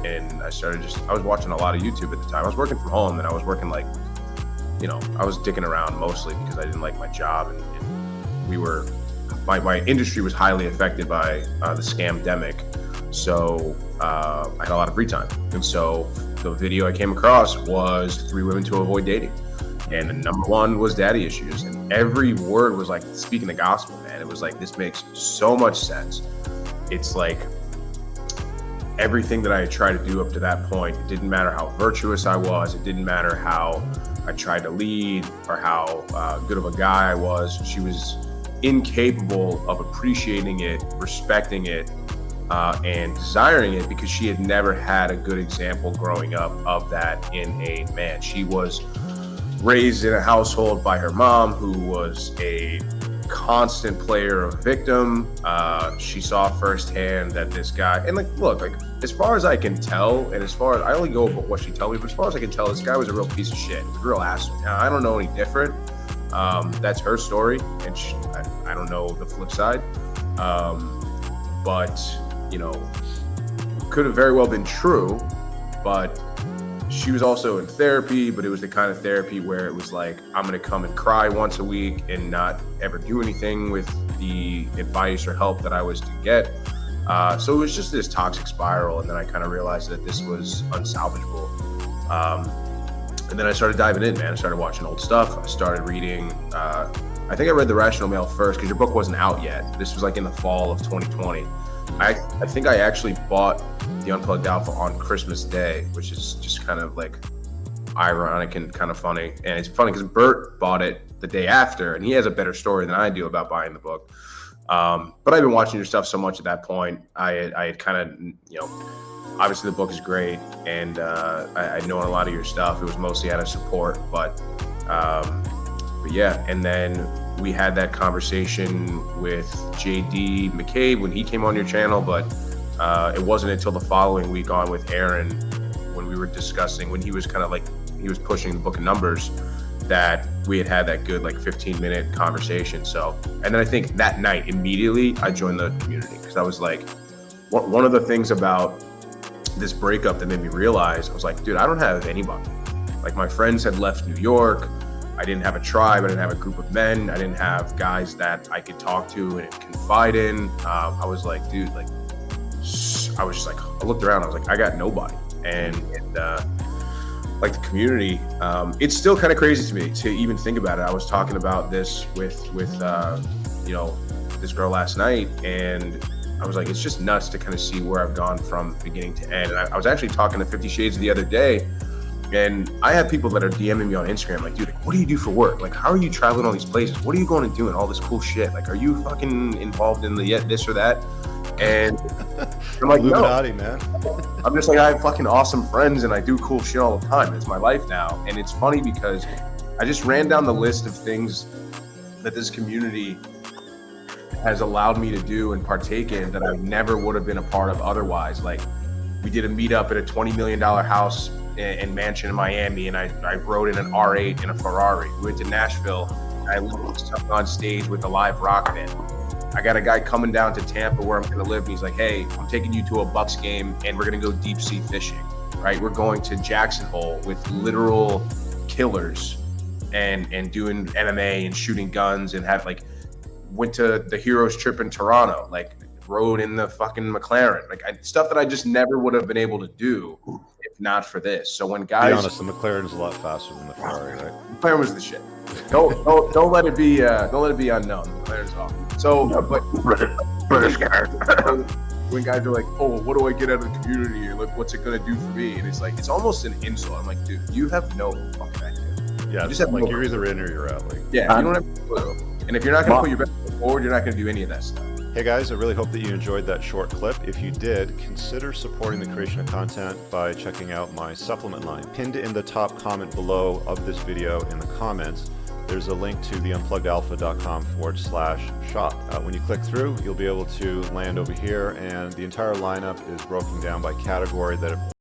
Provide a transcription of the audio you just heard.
and I was watching a lot of YouTube at the time. I was working from home, and I was working like, I was dicking around mostly because I didn't like my job, and my industry was highly affected by the scamdemic. So I had a lot of free time. And so the video I came across was 3 women to avoid dating. And the number one was daddy issues. And every word was like speaking the gospel, man. It was like, this makes so much sense. It's like everything that I had tried to do up to that point, it didn't matter how virtuous I was. It didn't matter how I tried to lead or how good of a guy I was. She was incapable of appreciating it, respecting it, and desiring it, because she had never had a good example growing up of that in a man. She was raised in a household by her mom, who was a constant player of victim. She saw firsthand that this guy, and look, as far as I can tell, and as far as I only go about what she told me, but as far as I can tell, this guy was a real piece of shit. He was a real asshole. Now, I don't know any different. That's her story, and I don't know the flip side. But could have very well been true, but she was also in therapy, but it was the kind of therapy where it was like, I'm going to come and cry once a week and not ever do anything with the advice or help that I was to get. So it was just this toxic spiral. And then I kind of realized that this was unsalvageable. And then I started diving in, man. I started watching old stuff. I started reading, I think I read The Rational Male first, because your book wasn't out yet. This was like in the fall of 2020. I think I actually bought The Unplugged Alpha on Christmas Day, which is just kind of like ironic and kind of funny. And it's funny because Bert bought it the day after, and he has a better story than I do about buying the book. But I've been watching your stuff so much at that point. I had kind of, obviously the book is great, and I'd known a lot of your stuff. It was mostly out of support, but yeah. And then we had that conversation with JD McCabe when he came on your channel, but it wasn't until the following week on with Aaron, when we were discussing, when he was kind of like, he was pushing the book of numbers, that we had that good 15-minute conversation. So, and then I think that night immediately I joined the community, because I was like, one of the things about this breakup that made me realize, I was like, dude, I don't have anybody. Like, my friends had left New York. I didn't have a tribe. I didn't have a group of men. I didn't have guys that I could talk to and confide in. I was like, dude, I was just like, I looked around. I was like, I got nobody. And the community, it's still kind of crazy to me to even think about it. I was talking about this with this girl last night, and I was like, it's just nuts to kind of see where I've gone from beginning to end. And I was actually talking to 50 Shades the other day, and I have people that are DMing me on Instagram, like, dude, what do you do for work? Like, how are you traveling all these places? What are you going to do and all this cool shit? Like, are you fucking involved in this or that? And I'm like, Illuminati, no, man. I'm just like, I have fucking awesome friends and I do cool shit all the time. It's my life now. And it's funny because I just ran down the list of things that this community has allowed me to do and partake in that I never would have been a part of otherwise. Like, we did a meetup at a $20 million house and mansion in Miami, and I rode in an R8 in a Ferrari. We went to Nashville, and I literally stuck on stage with a live rock band. I got a guy coming down to Tampa where I'm going to live, and he's like, hey, I'm taking you to a Bucks game, and we're going to go deep sea fishing, right? We're going to Jackson Hole with literal killers and doing MMA and shooting guns, and went to the Heroes trip in Toronto, rode in the fucking McLaren, stuff that I just never would have been able to do if not for this. So when guys, be honest, the McLaren is a lot faster than the Ferrari, right? McLaren was the shit. Don't let it be unknown. McLaren's awesome. So, but British guy. When guys are like, oh, what do I get out of the community? Or what's it gonna do for me? And it's like, it's almost an insult. I'm like, dude, you have no fucking idea. Yeah, you just have you're either in or you're out. You don't have a clue. And if you're not gonna put your best foot forward, you're not gonna do any of that stuff. Hey guys, I really hope that you enjoyed that short clip. If you did, consider supporting the creation of content by checking out my supplement line. Pinned in the top comment below of this video in the comments, there's a link to theunpluggedalpha.com/shop. When you click through, you'll be able to land over here, and the entire lineup is broken down by category that